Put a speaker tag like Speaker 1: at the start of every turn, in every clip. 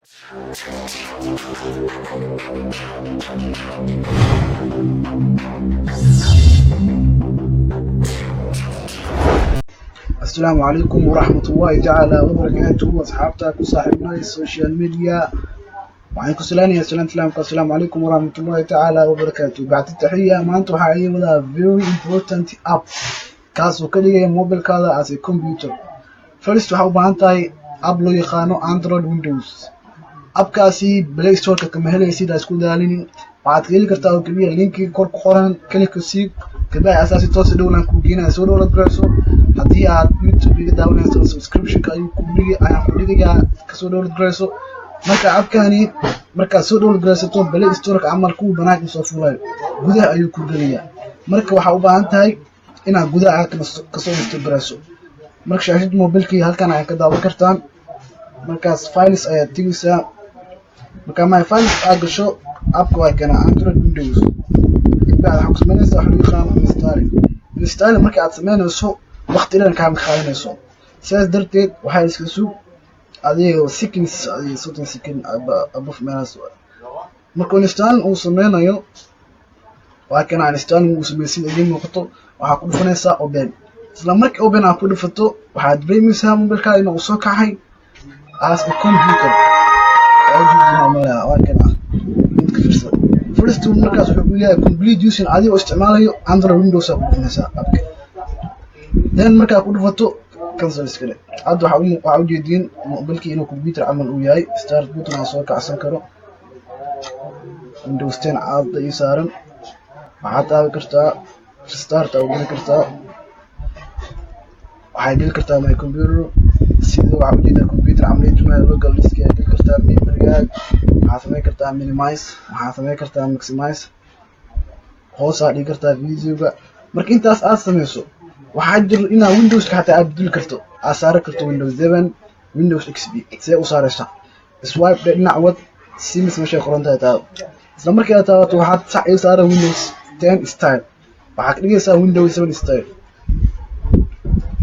Speaker 1: السلام عليكم ورحمة الله تعالى وبركاته. أصحابتك وصاحبنا السوشيال ميديا وعليكم السلام عليكم ورحمة الله تعالى وبركاته. بعد التحية ما أنتم حقيقة very important app كاس وكلية موبيل كذا as a computer. First waxaa u baahan tahay app loo yaqaano Android Windows. Appkaasi Play Store kama helaysid isku daalinin. waxaad heli kartaa oo kaliya linki kor ku qoran klik si kadib asaasi toos dhowlaan ku geenaa soo download garayso. haddii aad YouTube iga daawanayso subscription-ka ayuu ku dhigayaa ka soo download garayso. marka appkani marka soo download garaysato Play Store-ka amal ku banaanka soo fuulayo gudaha ayuu ku geliyaa. marka waxaa u baahan tahay inaad gudaha ka soo install garayso. marka shaashada mobilkii halkan ay ka daawan kartaan. markaas files ayaa tigaysaa. marka my files aad gasho appka waa kana Android Windows. ibada waxa ku sameynaysaa wax loo yaqaan install marka aad sameynayso waqti dheer ka qaadanayso. sidaas darteed waxay iska sug adigoo seconds second above minus. marka install uu sameynayo waa kana install uu sameeyay idin muuqato waxa ku dhufanaysaa open. isla markii open aad ku dhufato waxaad dareemaysaa mobilka inuu soo kacay as a computer. first markaas wuxuu ku leeyahay complete using adigoo isticmaalayo Android Windows aad ku dhufanaysaa appka. then markaa ku dhufato cancel iskale. hadda waxa u jeedin mobilkii inuu computer camal uu yahay. start button aan soo kacsan karo Windows 10 aad ay saaran. waxaad taaban kartaa start oo geli kartaa. waxay geli kartaa my computer sida waxa u jeedaa computer camal inta local disk ay geli kartaa memory-ga. waxaad samayn kartaa minimize, waxaad samayn kartaa maximize, hoos aad dhigi kartaa video-ga. marka intaas aad sameyso waxaa jira inaad Windows-ka xataa aad bedeli karto. aad saari karto Windows 7 Windows XP see u saaraysaa swipe dhinac wad si meesha qorantahay taa. isla markii aad taabato waxaad sax u saaraa Windows 10 style. waxaad dhigaysaa Windows 7 style.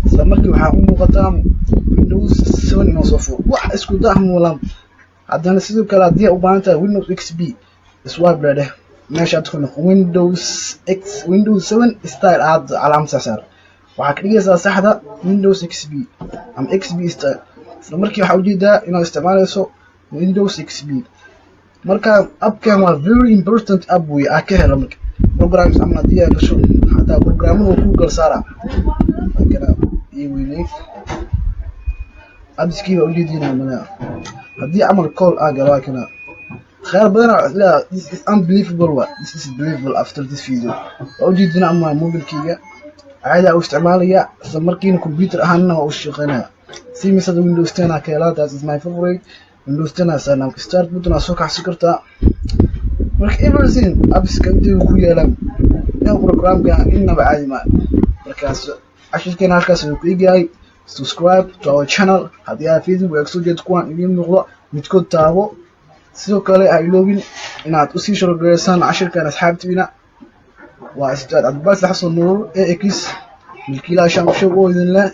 Speaker 1: isla markii waxaa u muuqataa Windows 7 inoo soo furo wax isku daahmuulan. haddana sidoo kale haddii u baahan tahay Windows XP swipe dheh meesha aad ku noqo Windows 7 style aad calaamad saar. waxaad ka dhigaysaa saxda Windows XP ama XP style. isla markii waxa u jeedaa inaad isticmaalayso Windows XP. marka appkan waa very important app way aad ka helo marka programs ama haddii aad gasho hataa programada ku gal saara kana weynay abskii oo jeedina mana haddii amal call aa galo kana خير بدنا لا this is unbelievable this is believable after this video. oo jeedina ama mobilkiga عادي أو استعمالية سمركين كمبيوتر أهنا أو الشغلانة سي مثلا Windows 10 كيلا that is my favorite Windows 10 أنا start بتنا سوق حسكرتها مرك everything أبس كنتي وكويا لم يا برنامج كان إنه بعادي ما مركز عشان كنا هالكاس نقول subscribe to our channel هذه فيديو ويكسوجي تكون اليوم نغلا متكون تابو سو كله هايلوبين إن أتوسي شغل جرسان عشر كان أصحابتي بنا واستاذ عباس حسن نور اكس من كلا شام شو باذن الله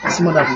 Speaker 1: اسمه